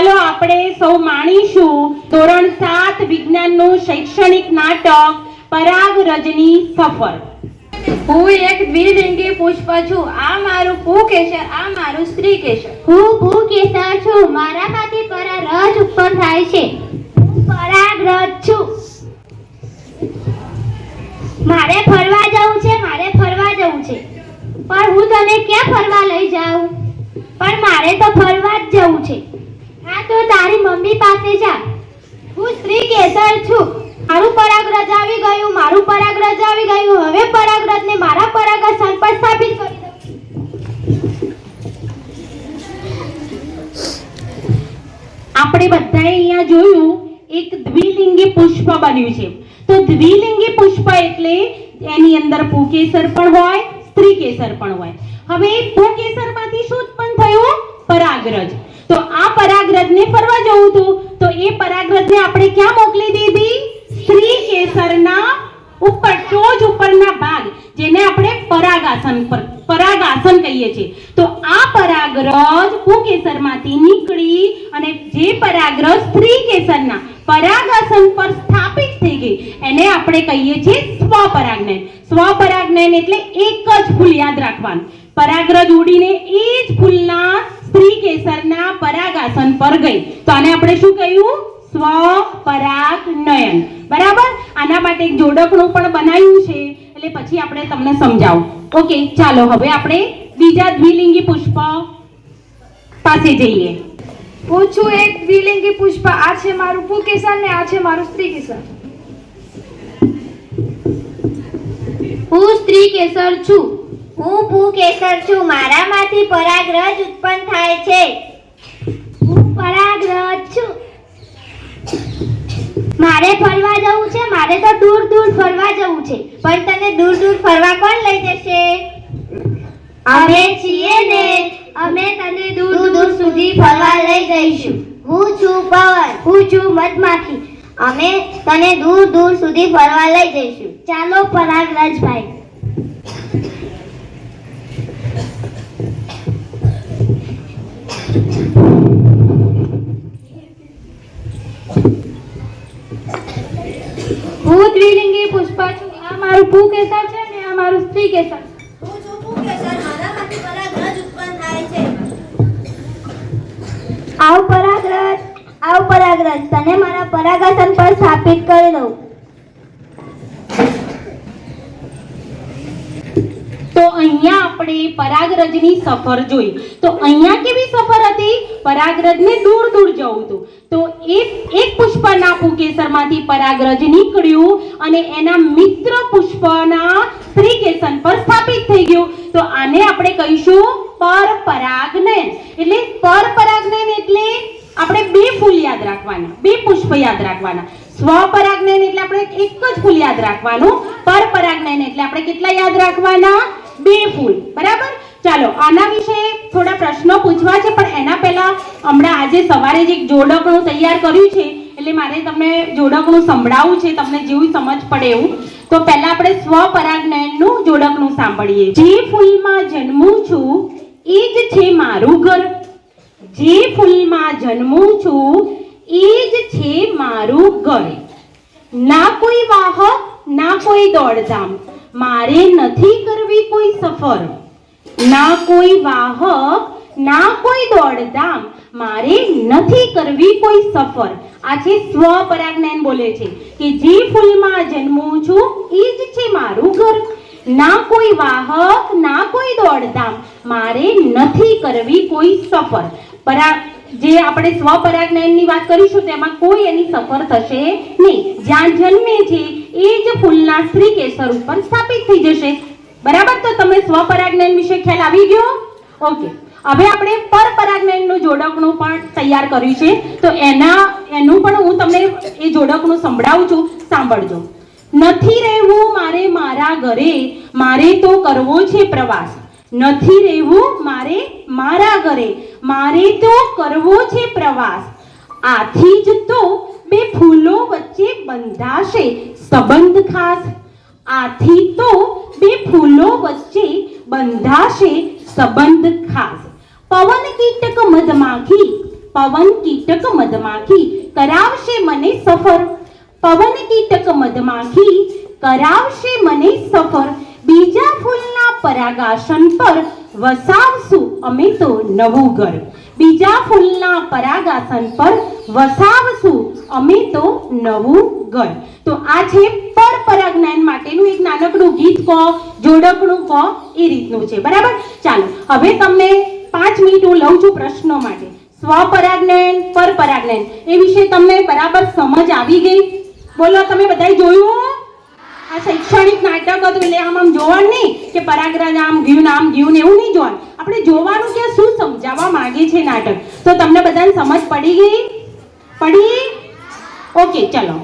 ચાલો આપણે સૌ માણીશું ધોરણ 7 વિજ્ઞાનનું શૈક્ષણિક નાટક પરાગરજની સફર. હું એક દ્વિલિંગી પુષ્પ છું. આ મારું પુકેસર, આ મારું સ્ત્રીકેસર. હું પુકેસર છું. મારામાંથી પરાગરજ ઉત્પન્ન થાય છે. હું પરાગરજ છું. મારે ફરવા જવું છે, મારે ફરવા જવું છે. પણ હું તને ક્યાં ફરવા લઈ જાઉં? પણ મારે તો ફરવા જ જવું છે. હા તો તારી મમ્મી પાસે જા. હું સ્ત્રીકેસર છું. મારું પરાગરજ આવી ગયું, મારું પરાગરજ આવી ગયું. હવે પરાગરજને મારા પરાગાસન પર સ્થાપિત કરી દઉં. આપણે બધાએ અહીંયા જોયું એક દ્વિલિંગી પુષ્પ બન્યું છે. તો દ્વિલિંગી પુષ્પ એટલે એની અંદર પુકેસર પણ હોય, સ્ત્રીકેસર પણ હોય. હવે પુકેસરમાંથી શું ઉત્પન્ન થયું? પરાગરજ. તો આ પરાગરજને ફરવા જવું હતું, તો એ પરાગરજને આપણે ક્યાં મોકલી દીધી? સ્ત્રીકેસરના ઉપર, ટોચ ઉપરના ભાગ, જેને આપણે પરાગાસન કહીએ છીએ. તો આ પરાગરજ પુકેસરમાંથી નીકળી અને જે પરાગરજ સ્ત્રીકેસરના પરાગાસન પર સ્થાપિત થઈ ગઈ એને આપણે કહીએ છીએ સ્વપરાગનયન. સ્વપરાગનયન એટલે એક જ ફૂલ યાદ રાખવાનું. પરાગરજ ઉડીને એ જ ફૂલના સ્ત્રીકેસરના પરાગાસન પર ગઈ, તો આને આપણે શું કહ્યું? સ્વપરાગનયન. બરાબર. આના માટે એક જોડકણું પણ બનાવ્યું છે, એટલે પછી આપણે તમને સમજાવું. ઓકે, ચાલો હવે આપણે બીજા દ્વિલિંગી પુષ્પ પાસે જઈએ. હું છું એક દ્વિલિંગી પુષ્પ. આ છે મારું પુકેસર ને આ છે મારું સ્ત્રીકેસર. હું સ્ત્રીકેસર છું. હું પુકેસર છું. મારામાંથી પરાગરજ ઉત્પન્ન થાય છે. હું પરાગરજ છું. મારે ફરવા જવું છે, મારે તો દૂર દૂર ફરવા જવું છે. પણ તને દૂર દૂર ફરવા કોણ લઈ જશે? અમે છીએ ને. અમે તને દૂર દૂર સુધી ફરવા લઈ જઈશું. હું છું પવન. હું છું મધમાખી. અમે તને દૂર દૂર સુધી ફરવા લઈ જઈશું. ચાલો પરાગરજભાઈ. હું દ્વિલિંગી પુષ્પ છું. આ મારું પુકેસર છે ને આ મારું સ્ત્રીકેસર. હું છું પુકેસર. મારામાંથી પરાગરજ ઉત્પન્ન થાય છે. આવ પરાગરજ, તને મારા પરાગાસન પર સ્થાપિત કરી દઉં. તો અહીંયા આપણે પરાગરજની સફર જોઈ. તો અહીંયા કેવી સફર હતી? પરાગરજને દૂર દૂર જવું હતું. તો એક પુષ્પના પુકેસરમાંથી પરાગરજ નીકળ્યું અને એના મિત્ર પુષ્પના સ્ત્રીકેસર પર સ્થાપિત થઈ ગયું. તો આને આપણે કહીશું પરપરાગનયન. એટલે પરપરાગનયન એટલે આપણે બે ફૂલ યાદ રાખવાના, બે પુષ્પ યાદ રાખવાના. સ્વપરાગનયન એટલે આપણે એક જ ફૂલ યાદ રાખવાનું. પરપરાગનયન એટલે આપણે કેટલા યાદ રાખવાના? બે ફૂલ. બરાબર. ચાલો આના વિશે થોડા પ્રશ્નો પૂછવા છે, પણ એના પહેલા હમણાં આજે સવારે જે જોડકણું તૈયાર કર્યું છે એટલે મારે તમને જોડકણું સંભળાવવું છે, તમને જેવું સમજ પડે એવું. તો પહેલા આપણે સ્વપરાગનયનનું જોડકણું સાંભળીએ. જે ફૂલમાં જન્મું છું એ જ છે મારું ઘર. જે ફૂલમાં જન્મું છું એ જ છે મારું ઘર. ના કોઈ વાહક, ના કોઈ દોડધામ, મારે નથી કરવી કોઈ સફર. ના કોઈ વાહક, ના કોઈ દોડધામ, મારે નથી કરવી કોઈ સફર. આ છે સ્વપરાગનયન બોલે છે કે જે ફૂલમાં જન્મું છું એ જ છે મારું ઘર. ના કોઈ વાહક, ના કોઈ દોડધામ, મારે નથી કરવી કોઈ સફર. જે આપણે સ્વપરાગનયનની વાત કરીશું તેમાં કોઈ એની સફર થશે નહીં. જ્યાં જન્મે છે એ જ ફૂલના સ્ત્રીકેસર ઉપર સ્થાપિત થઈ જશે. બરાબર. તો તમે સ્વપરાગનયન વિશે ખ્યાલ આવી ગયો? ઓકે. હવે આપણે પરપરાગનયનનું જોડકણું પણ તૈયાર કર્યું છે, તો એનું પણ હું તમને એ જોડકણું સંભળાવું છું, સાંભળજો. નથી રહેવું મારે મારા ઘરે, મારે તો કરવો છે પ્રવાસ. નથી રહેવું મારે મારા ઘરે, મારે તો કરવો છે પ્રવાસ. આથી જ તો બે ફૂલો વચ્ચે બંધાશે સંબંધ ખાસ. આથી તો બે ફૂલો વચ્ચે બંધાશે સંબંધ ખાસ. પવન કીટક મધમાખી પવન કીટક મધમાખી કરાવશે મને સફર. પવન કીટક મધમાખી કરાવશે મને સફર. બીજા ફૂલના પરાગાસન પર વસાવશું અમે તો નવું ઘર. બીજા ફૂલના પરાગાસન પર વસાવશું અમે તો નવું ઘર. તો આ છે પરપરાજ્ઞાન માટેનું એક નાનકડું ગીત કહો, જોડકણું કહો, એ રીતનું છે. બરાબર? ચાલો હવે તમને 5 મિનિટ હું લઉં છું પ્રશ્નો માટે. સ્વપરાજ્ઞાન, પરપરાજ્ઞાન એ વિશે તમને બરાબર સમજ આવી ગઈ? બોલો, તમે બધાય જોયું? આ શૈક્ષણિક નાટક હતું એટલે આમ જોવાનું નહીં કે પરાગરજ આમ ગયું એવું નહીં જોવાનું. આપણે જોવાનું કે શું સમજાવવા માંગે છે નાટક. તો તમને બધાને સમજ પડી ગઈ? પડી? ઓકે, ચલો.